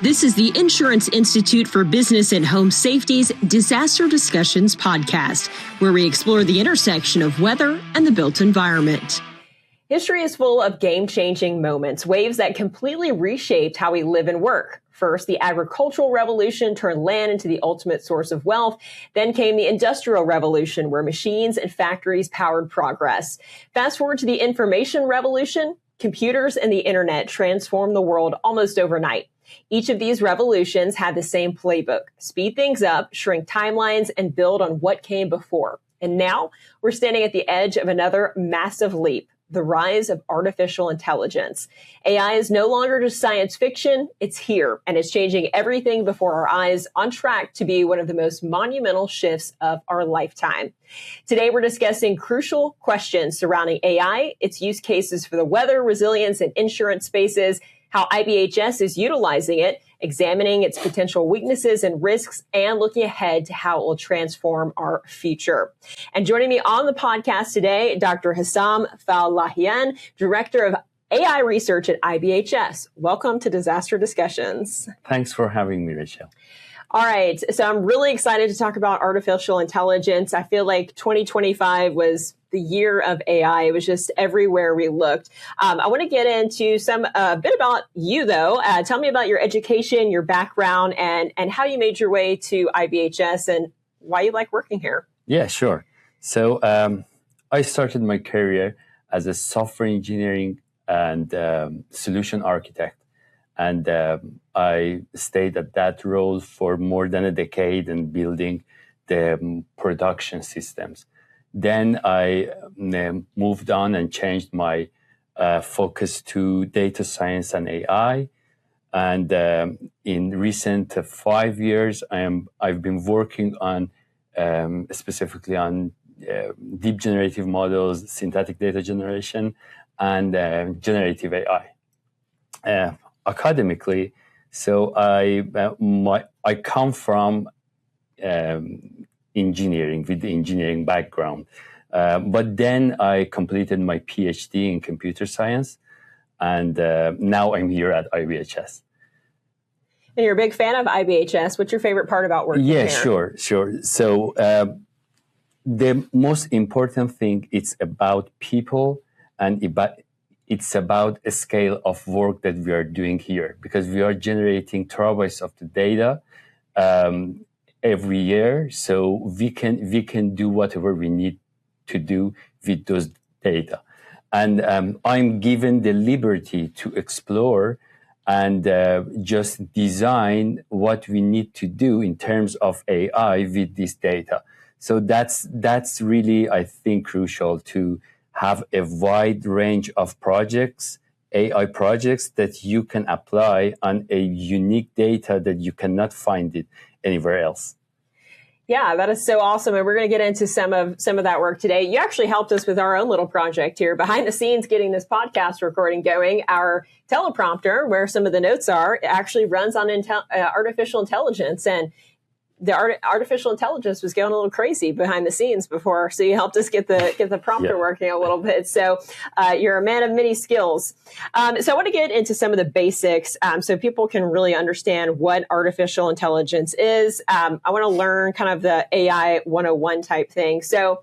This is the Insurance Institute for Business and Home Safety's Disaster Discussions podcast, where we explore the intersection of weather and the built environment. History is full of game-changing moments, waves that completely reshaped how we live and work. First, the agricultural revolution turned land into the ultimate source of wealth. Then came the industrial revolution, where machines and factories powered progress. Fast forward to the information revolution, computers and the internet transformed the world almost overnight. Each of these revolutions had the same playbook: speed things up, shrink timelines, and build on what came before. And now we're standing at the edge of another massive leap: the rise of artificial intelligence. AI is no longer just science fiction. It's here, and it's changing everything before our eyes, on track to be one of the most monumental shifts of our lifetime. Today, we're discussing crucial questions surrounding AI, its use cases for the weather, resilience, and insurance spaces, how IBHS is utilizing it, examining its potential weaknesses and risks, and looking ahead to how it will transform our future. And joining me on the podcast today, Dr. Hesam Fallahian, Director of AI Research at IBHS. Welcome to Disaster Discussions. Thanks for having me, Rachel. All right, so I'm really excited to talk about artificial intelligence. I feel like 2025 was the year of AI. It was just everywhere we looked. I want to get into a bit about you, though. Tell me about your education, your background, and how you made your way to IBHS and why you like working here. Yeah, sure. So I started my career as a software engineering and solution architect. And I stayed at that role for more than a decade and building the production systems. Then I moved on and changed my focus to data science and AI. And in recent 5 years, I've been working on specifically on deep generative models, synthetic data generation, and generative AI. Academically, so I come from engineering, with the engineering background, but then I completed my PhD in computer science, and now I'm here at IBHS. And you're a big fan of IBHS. What's your favorite part about working here? Yeah, sure. So the most important thing is about people and it's about a scale of work that we are doing here, because we are generating terabytes of the data every year. So we can do whatever we need to do with those data. And I'm given the liberty to explore and just design what we need to do in terms of AI with this data. So that's really, I think, crucial to have a wide range of projects, AI projects that you can apply on a unique data that you cannot find it anywhere else. Yeah, that is so awesome. And we're going to get into some of that work today. You actually helped us with our own little project here behind the scenes, getting this podcast recording going. Our teleprompter, where some of the notes are, actually runs on artificial intelligence. And the artificial intelligence was going a little crazy behind the scenes before, so you helped us get the prompter working a little bit. So you're a man of many skills. So I want to get into some of the basics so people can really understand what artificial intelligence is. I want to learn kind of the AI 101 type thing. So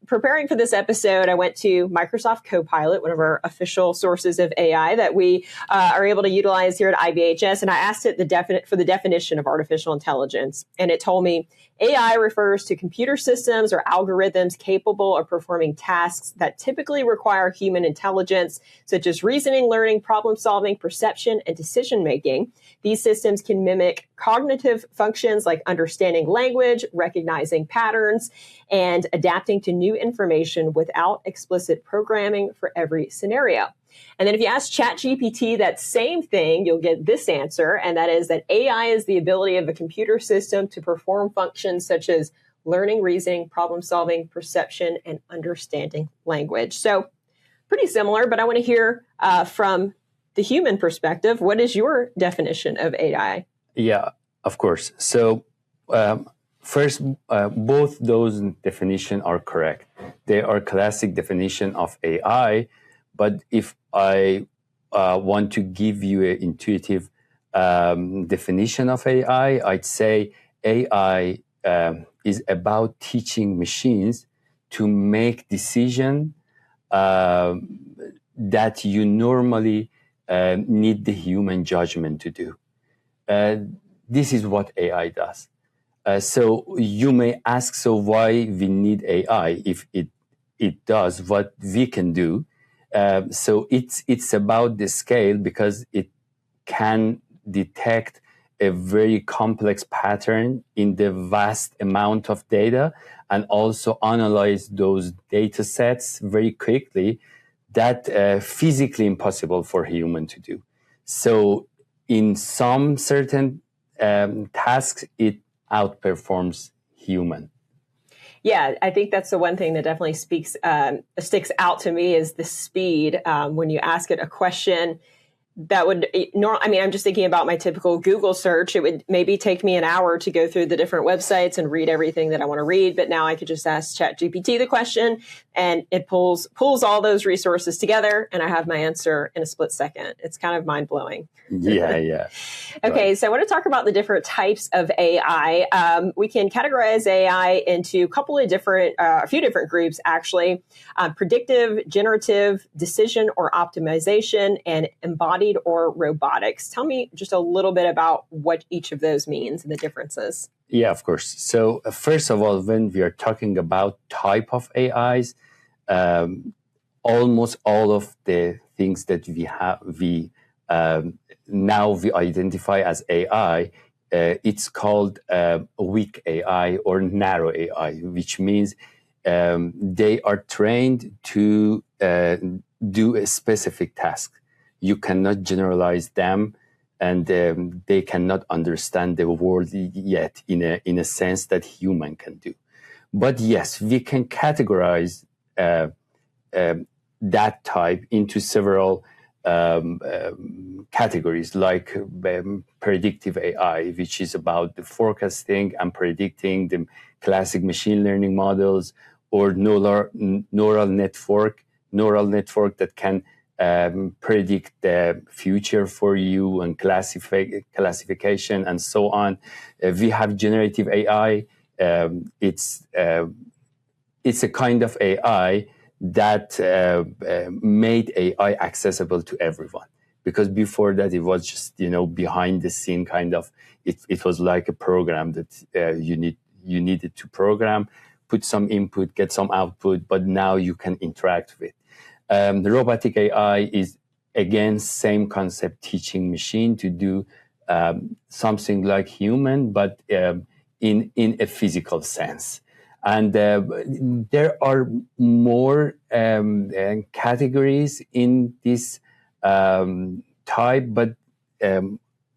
preparing for this episode, I went to Microsoft Copilot, one of our official sources of AI that we are able to utilize here at IBHS, and I asked it for the definition of artificial intelligence. And it told me AI refers to computer systems or algorithms capable of performing tasks that typically require human intelligence, such as reasoning, learning, problem solving, perception, and decision making. These systems can mimic cognitive functions like understanding language, recognizing patterns, and adapting to new information without explicit programming for every scenario. And then if you ask ChatGPT that same thing, you'll get this answer, and that is that AI is the ability of a computer system to perform functions such as learning, reasoning, problem solving, perception, and understanding language. So pretty similar, but I want to hear from the human perspective. What is your definition of AI? Yeah, of course. So first, both those definitions are correct. They are classic definition of AI. But if I want to give you an intuitive definition of AI, I'd say AI is about teaching machines to make decisions that you normally need the human judgment to do. This is what AI does. So you may ask, so why we need AI if it does what we can do? So it's about the scale, because it can detect a very complex pattern in the vast amount of data and also analyze those data sets very quickly that physically impossible for a human to do. So in some certain tasks, it outperforms human. Yeah, I think that's the one thing that definitely sticks out to me is the speed. When you ask it a question that would, I'm just thinking about my typical Google search. It would maybe take me an hour to go through the different websites and read everything that I want to read. But now I could just ask ChatGPT the question and it pulls all those resources together and I have my answer in a split second. It's kind of mind blowing. Yeah. Okay, so I want to talk about the different types of AI. We can categorize AI into a few different groups, actually. Predictive, generative, decision or optimization, and embodied or robotics. Tell me just a little bit about what each of those means and the differences. Yeah, of course. So first of all, when we are talking about type of AIs, almost all of the things that now we identify as AI, it's called weak AI or narrow AI, which means they are trained to do a specific task. You cannot generalize them, and they cannot understand the world yet in a sense that human can do. But yes, we can categorize that type into several categories, like predictive AI, which is about the forecasting and predicting the classic machine learning models, or neural network that can predict the future for you and classification and so on. We have generative AI. It's a kind of AI that made AI accessible to everyone. Because before that, it was just, behind the scene kind of, it was like a program that you needed to program, put some input, get some output, but now you can interact with. The robotic AI is, again, same concept, teaching machine to do something like human, but in a physical sense. And there are more categories in this type, but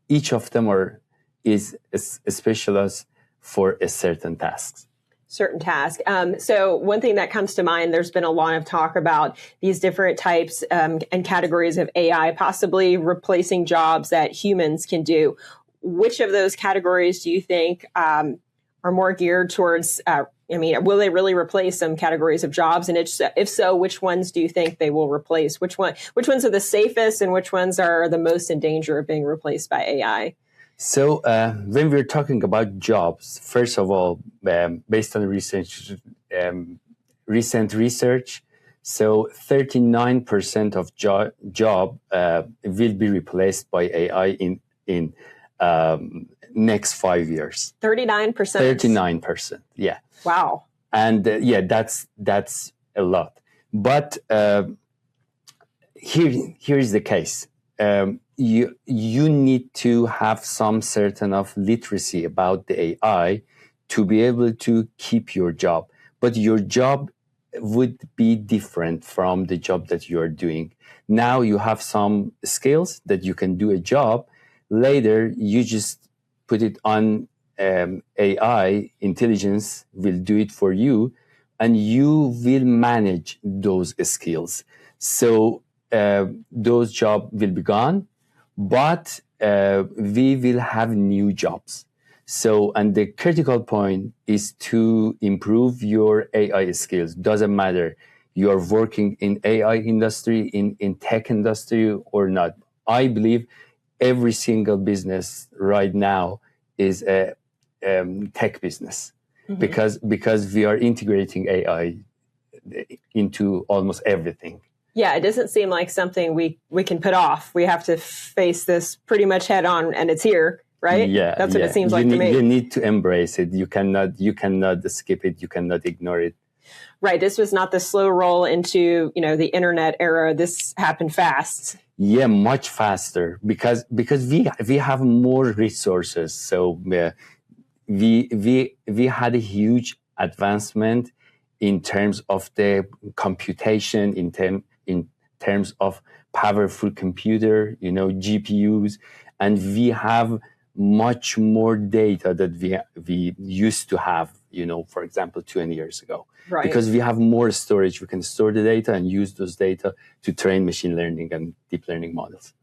each of them is a specialist for a certain task. So one thing that comes to mind, there's been a lot of talk about these different types and categories of AI possibly replacing jobs that humans can do. Which of those categories do you think are more geared towards, will they really replace some categories of jobs? And if so, which ones do you think they will replace? Which ones are the safest and which ones are the most in danger of being replaced by AI? So when we're talking about jobs, first of all, based on recent research, so 39% of job will be replaced by AI in next 5 years. 39%? 39%, yeah. Wow. And that's a lot. But here's the case. You need to have some certain of literacy about the AI to be able to keep your job. But your job would be different from the job that you are doing. Now you have some skills that you can do a job. Later, you just put it on AI, intelligence will do it for you, and you will manage those skills. So those jobs will be gone, but we will have new jobs. So, and the critical point is to improve your AI skills. Doesn't matter you are working in AI industry, in tech industry or not. I believe every single business right now is a tech business, because we are integrating AI into almost everything. Yeah, it doesn't seem like something we can put off. We have to face this pretty much head on, and it's here, right? Yeah, that's what it seems like to me. You need to embrace it. You cannot skip it. You cannot ignore it. Right. This was not the slow roll into, the internet era. This happened fast. Yeah, much faster, because we have more resources. So we had a huge advancement in terms of the computation, in terms of powerful computer, GPUs, and we have much more data that we used to have, for example, 20 years ago. Right. Because we have more storage, we can store the data and use those data to train machine learning and deep learning models.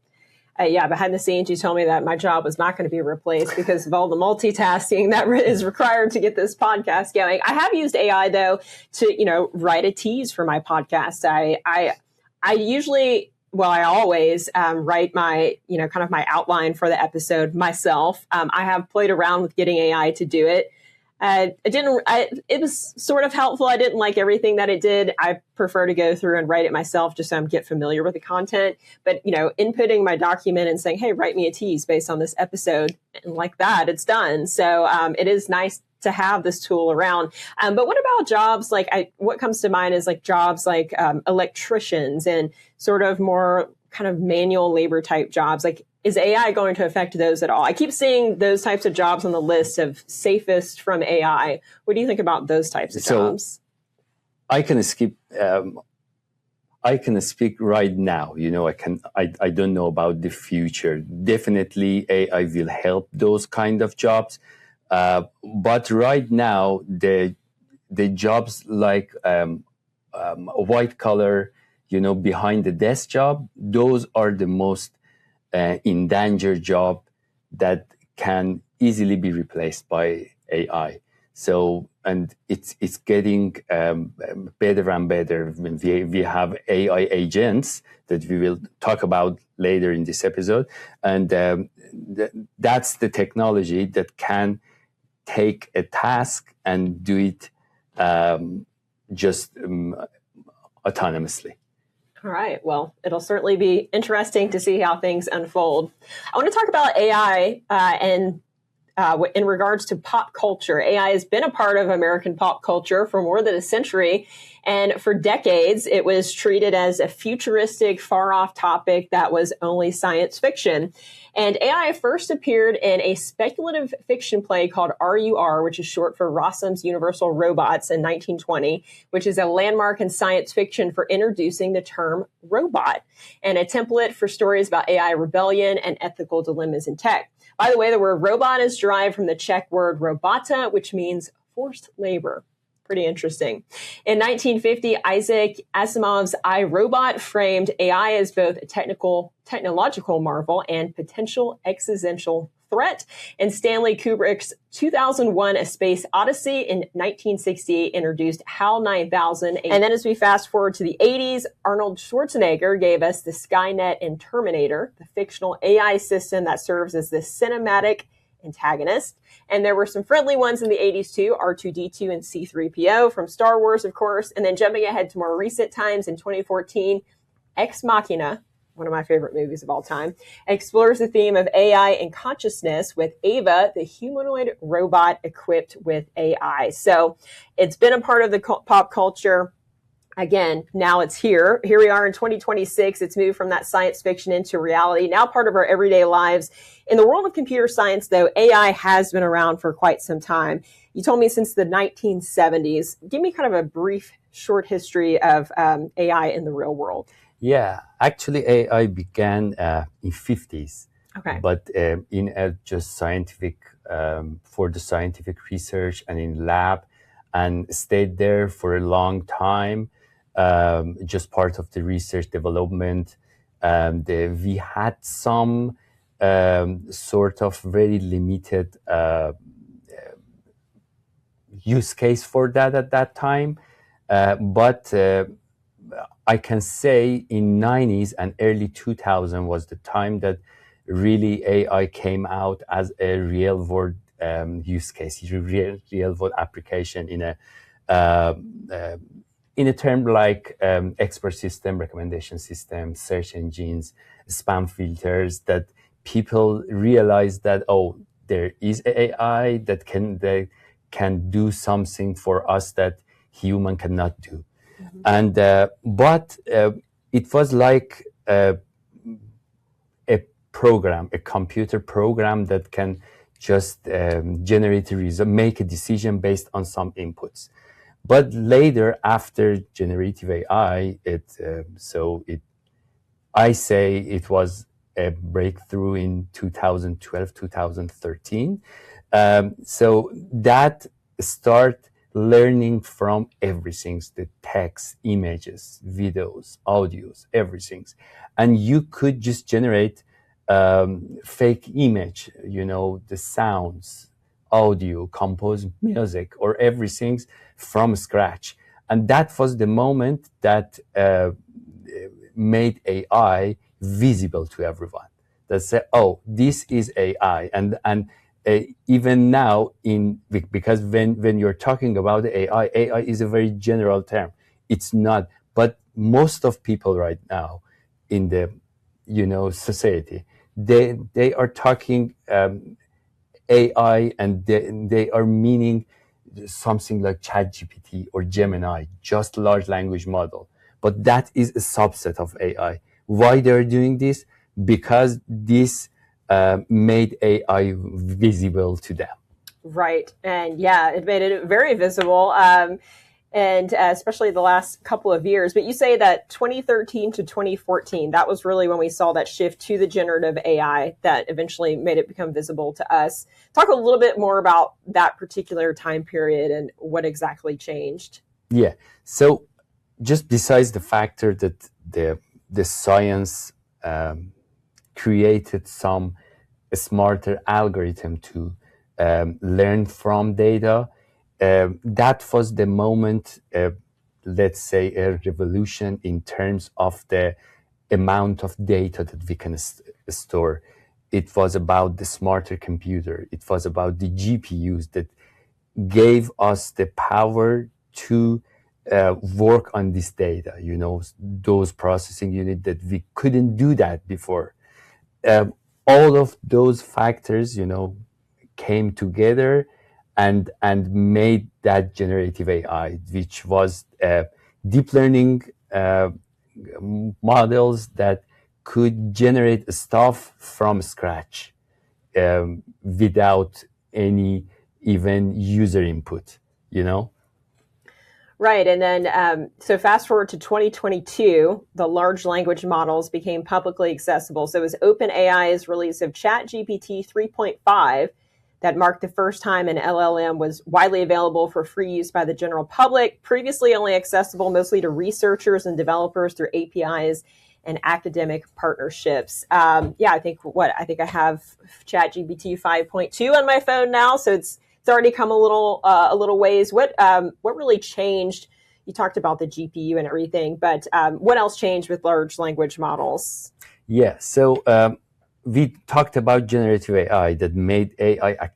Behind the scenes, you told me that my job was not going to be replaced because of all the multitasking that is required to get this podcast going. I have used AI, though, to, write a tease for my podcast. I usually, I always write my, kind of my outline for the episode myself. I have played around with getting AI to do it. It was sort of helpful. I didn't like everything that it did. I prefer to go through and write it myself just so I get familiar with the content. But, inputting my document and saying, hey, write me a tease based on this episode, and like that, it's done. So it is nice to have this tool around. But what about jobs what comes to mind is jobs like electricians and sort of more kind of manual labor type jobs? Is AI going to affect those at all? I keep seeing those types of jobs on the list of safest from AI. What do you think about those types of jobs? I can speak right now. I don't know about the future. Definitely AI will help those kind of jobs. But right now, the jobs like a white collar, behind the desk job, those are the most endangered job that can easily be replaced by AI. So, and it's getting better and better. We have AI agents that we will talk about later in this episode, and that's the technology that can take a task and do it just autonomously. All right. Well, it'll certainly be interesting to see how things unfold. I want to talk about AI and in regards to pop culture. AI has been a part of American pop culture for more than a century. And for decades, it was treated as a futuristic, far-off topic that was only science fiction. And AI first appeared in a speculative fiction play called RUR, which is short for Rossum's Universal Robots, in 1920, which is a landmark in science fiction for introducing the term robot and a template for stories about AI rebellion and ethical dilemmas in tech. By the way, the word robot is derived from the Czech word robota, which means forced labor. Pretty interesting. In 1950, Isaac Asimov's I, Robot framed AI as both a technological marvel and potential existential threat. And Stanley Kubrick's 2001 A Space Odyssey in 1968 introduced HAL 9000. And then as we fast forward to the 80s, Arnold Schwarzenegger gave us the Skynet in Terminator, the fictional AI system that serves as the cinematic antagonist. And there were some friendly ones in the 80s too, R2-D2 and C-3PO from Star Wars, of course. And then jumping ahead to more recent times in 2014, Ex Machina, one of my favorite movies of all time, explores the theme of AI and consciousness with Ava, the humanoid robot equipped with AI. So it's been a part of the pop culture. Again, now it's here. Here we are in 2026. It's moved from that science fiction into reality, now part of our everyday lives. In the world of computer science, though, AI has been around for quite some time. You told me since the 1970s. Give me kind of a brief, short history of AI in the real world. Yeah, actually, AI began in 50s. Okay. But in just scientific, for the scientific research and in lab, and stayed there for a long time. Just part of the research development. We had some sort of very limited use case for that at that time. But I can say in 90s and early 2000 was the time that really AI came out as a real world use case, real world application uh, uh, in a term like expert system, recommendation system, search engines, spam filters, that people realize that, oh, there is AI that can do something for us that human cannot do. Mm-hmm. And but it was like a program, a computer program that can just generate a result, make a decision based on some inputs. But later, after generative AI, I say it was a breakthrough in 2012, 2013. So that start learning from everything, the text, images, videos, audios, everything. And you could just generate fake image, the sounds, audio, compose music, or everything from scratch. And that was the moment that made AI visible to everyone. That said, oh, this is AI. And even now, because when you're talking about AI is a very general term. It's not. But most of people right now in the society, they are talking AI, and they are meaning something like ChatGPT or Gemini, just large language model. But that is a subset of AI. Why they're doing this? Because this made AI visible to them. Right. And yeah, it made it very visible. And especially the last couple of years. But you say that 2013 to 2014, that was really when we saw that shift to the generative AI that eventually made it become visible to us. Talk a little bit more about that particular time period and what exactly changed. Yeah. So just besides the factor that the science created some smarter algorithm to learn from data, that was the moment, let's say, a revolution in terms of the amount of data that we can store. It was about the smarter computer. It was about the GPUs that gave us the power to work on this data, those processing units that we couldn't do that before. All of those factors, came together and made that generative AI, which was deep learning models that could generate stuff from scratch without any even user input, Right. And then, so fast forward to 2022, the large language models became publicly accessible. So it was OpenAI's release of ChatGPT 3.5 that marked the first time an LLM was widely available for free use by the general public, previously only accessible mostly to researchers and developers through APIs and academic partnerships. I think I have ChatGPT 5.2 on my phone now. So it's already come a little ways. What really changed? You talked about the GPU and everything, but what else changed with large language models? Yeah, so we talked about generative AI that made AI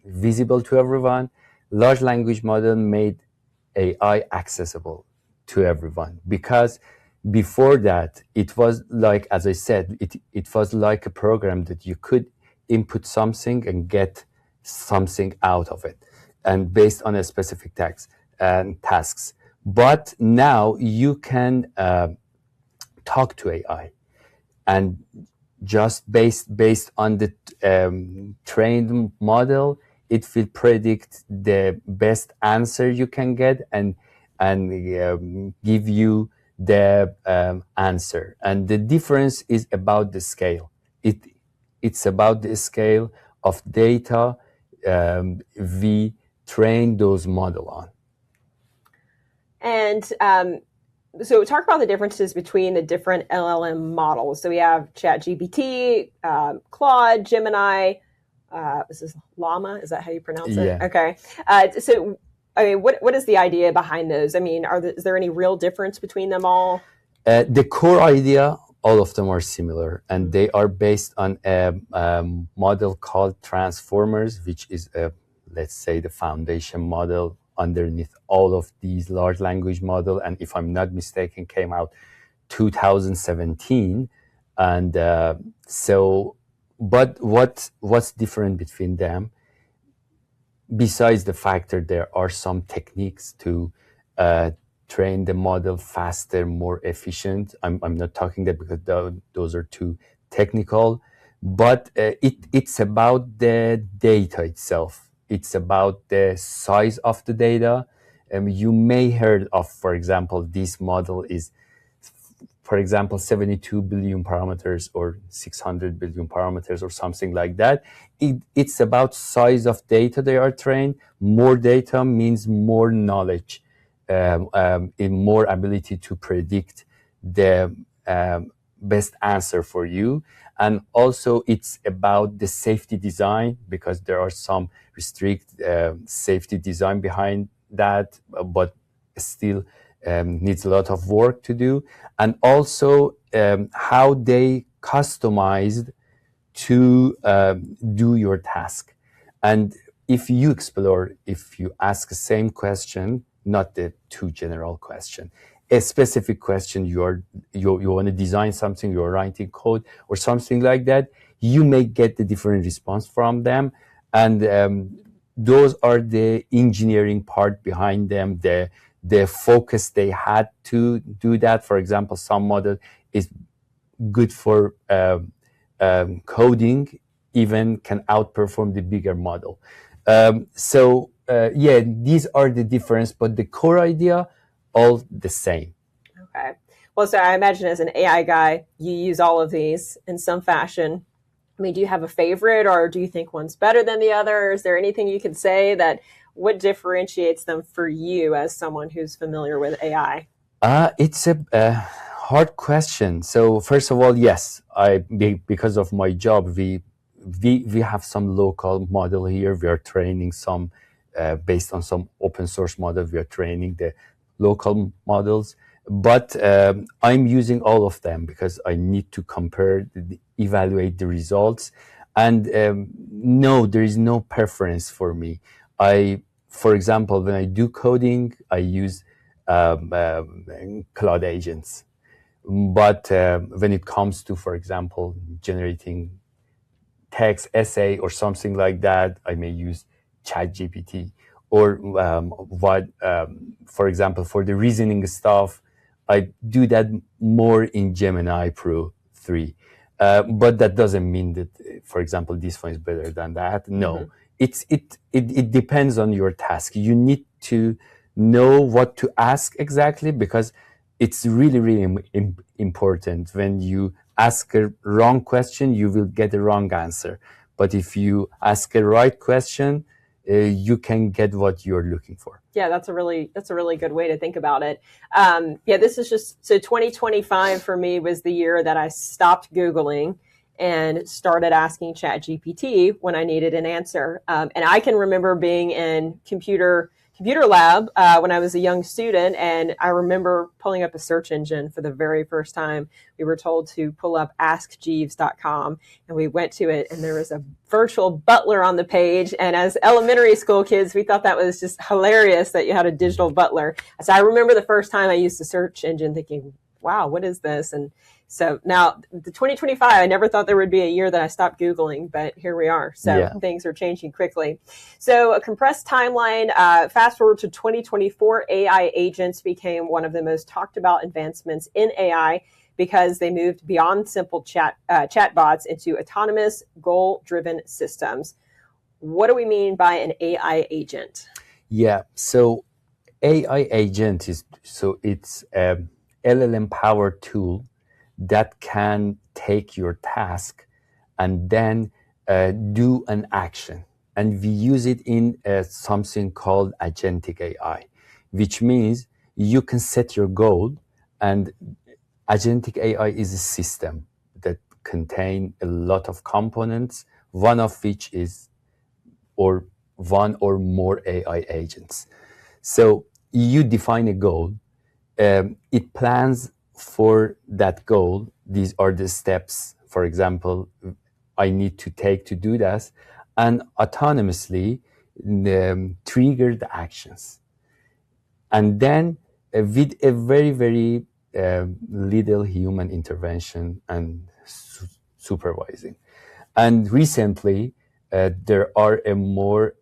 visible to everyone. Large language model made AI accessible to everyone, because before that, it was like, as I said, it was like a program that you could input something and get something out of it, and based on a specific task and tasks. But now you can talk to AI, and just based on the trained model, it will predict the best answer you can get and give you the answer. And the difference is about the scale. It's about the scale of data we train those model on. And so talk about the differences between the different LLM models. So we have ChatGPT, Claude, Gemini. This is Llama. Is that how you pronounce it? Yeah. Okay. So, I mean, what is the idea behind those? I mean, is there any real difference between them all? The core idea all of them are similar, and they are based on a model called transformers, which is let's say the foundation model underneath all of these large language model. And if I'm not mistaken, came out 2017. And but what's different between them, besides the fact that there are some techniques to train the model faster, more efficient. I'm not talking that because those are too technical, but it's about the data itself. It's about the size of the data. You may heard of, for example, this model is, for example, 72 billion parameters or 600 billion parameters or something like that. It's about size of data they are trained. More data means more knowledge, in more ability to predict the best answer for you. And also it's about the safety design, because there are some restrict safety design behind that, but still needs a lot of work to do. And also how they customized to do your task. And if you explore, if you ask the same question, not the too general question, a specific question, you want to design something, you're writing code or something like that, you may get the different response from them. And those are the engineering part behind them, the focus they had to do that. For example, some model is good for coding, even can outperform the bigger model. Yeah, these are the difference, but the core idea, all the same. Okay. Well, so I imagine as an AI guy, you use all of these in some fashion. I mean, do you have a favorite, or do you think one's better than the other? Is there anything you could say that what differentiates them for you as someone who's familiar with AI? It's a hard question. So first of all, yes, because of my job, we have some local model here. We are training some based on some open source model. We are training the local models, but I'm using all of them because I need to compare, evaluate the results. And no, there is no preference for me. For example, when I do coding, I use cloud agents. But when it comes to, for example, generating text, essay, or something like that, I may use ChatGPT. Or for example, for the reasoning stuff, I do that more in Gemini Pro 3. But that doesn't mean that, for example, this one is better than that. No, it depends on your task. You need to know what to ask exactly, because it's really, really important. When you ask a wrong question, you will get a wrong answer. But if you ask a right question, you can get what you're looking for. Yeah, that's a really good way to think about it. Yeah, this is just, so 2025 for me was the year that I stopped Googling and started asking ChatGPT when I needed an answer. And I can remember being in computer lab when I was a young student, and I remember pulling up a search engine for the very first time. We were told to pull up askjeeves.com, and we went to it, and there was a virtual butler on the page. And as elementary school kids, we thought that was just hilarious that you had a digital butler. So I remember the first time I used the search engine thinking, wow, what is this? And so now the 2025, I never thought there would be a year that I stopped Googling, but here we are. So Things are changing quickly. So a compressed timeline, fast forward to 2024, AI agents became one of the most talked about advancements in AI because they moved beyond simple chatbots into autonomous, goal-driven systems. What do we mean by an AI agent? Yeah, so AI agent it's a LLM-powered tool that can take your task and then do an action. And we use it in something called agentic AI, which means you can set your goal, and agentic AI is a system that contains a lot of components, one of which is one or more AI agents. So you define a goal, it plans for that goal these are the steps, for example, I need to take to do this, and autonomously trigger the actions. And then with a very, very little human intervention and supervising. And recently, there are a more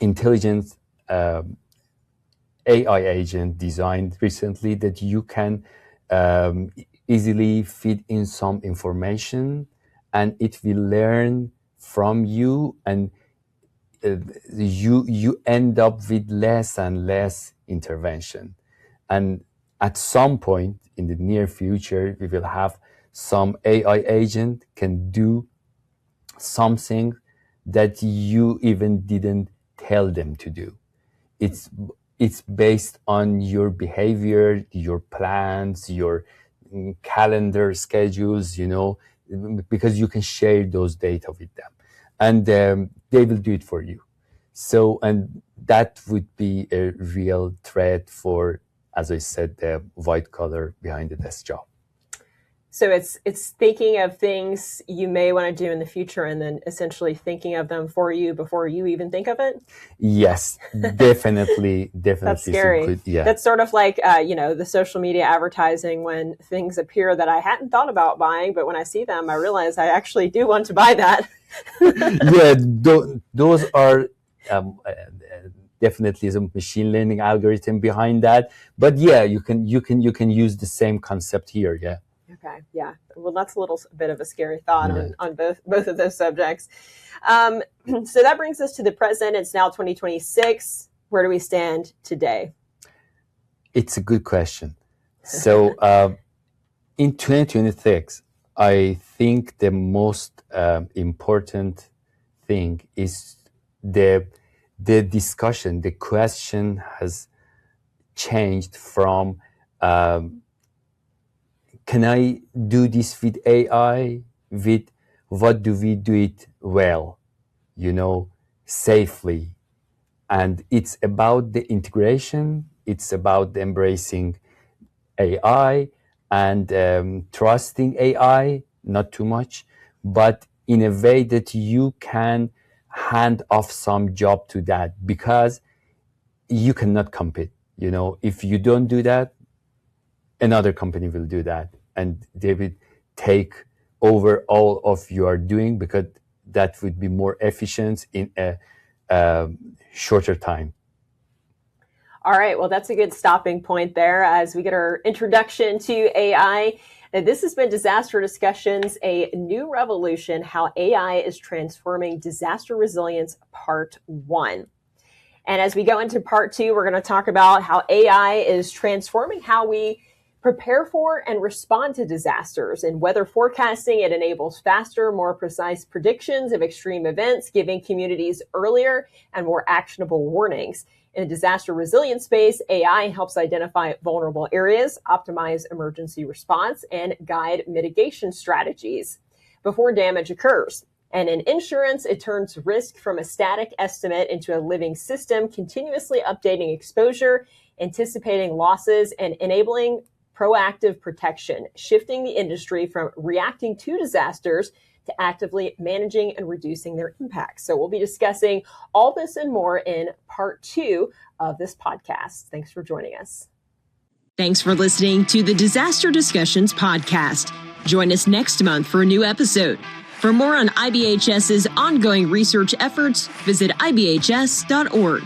intelligent AI agent designed recently that you can easily feed in some information, and it will learn from you, and you end up with less and less intervention. And at some point in the near future, we will have some AI agent can do something that you even didn't tell them to do. It's based on your behavior, your plans, your calendar schedules, because you can share those data with them, and they will do it for you. So, and that would be a real threat for, as I said, the white collar behind the desk job. So it's thinking of things you may want to do in the future, and then essentially thinking of them for you before you even think of it. Yes, definitely. That's scary. That's sort of like the social media advertising, when things appear that I hadn't thought about buying, but when I see them, I realize I actually do want to buy that. Yeah, those are definitely some machine learning algorithm behind that. But yeah, you can use the same concept here. Yeah. Okay. Yeah. Well, that's a little bit of a scary thought on both of those subjects. So that brings us to the present. It's now 2026. Where do we stand today? It's a good question. So in 2026, I think the most important thing is the discussion. The question has changed from can I do this with AI? With what do we do it well, safely? And it's about the integration. It's about embracing AI and trusting AI, not too much, but in a way that you can hand off some job to that, because you cannot compete. If you don't do that, another company will do that, and they will take over all of you are doing, because that would be more efficient in a shorter time. All right. Well, that's a good stopping point there as we get our introduction to AI. This has been Disaster Discussions, a new revolution, how AI is transforming disaster resilience, part 1. And as we go into part 2, we're going to talk about how AI is transforming how we prepare for and respond to disasters. In weather forecasting, it enables faster, more precise predictions of extreme events, giving communities earlier and more actionable warnings. In the disaster resilience space, AI helps identify vulnerable areas, optimize emergency response, and guide mitigation strategies before damage occurs. And in insurance, it turns risk from a static estimate into a living system, continuously updating exposure, anticipating losses, and enabling proactive protection, shifting the industry from reacting to disasters to actively managing and reducing their impacts. So we'll be discussing all this and more in part 2 of this podcast. Thanks for joining us. Thanks for listening to the Disaster Discussions podcast. Join us next month for a new episode. For more on IBHS's ongoing research efforts, visit ibhs.org.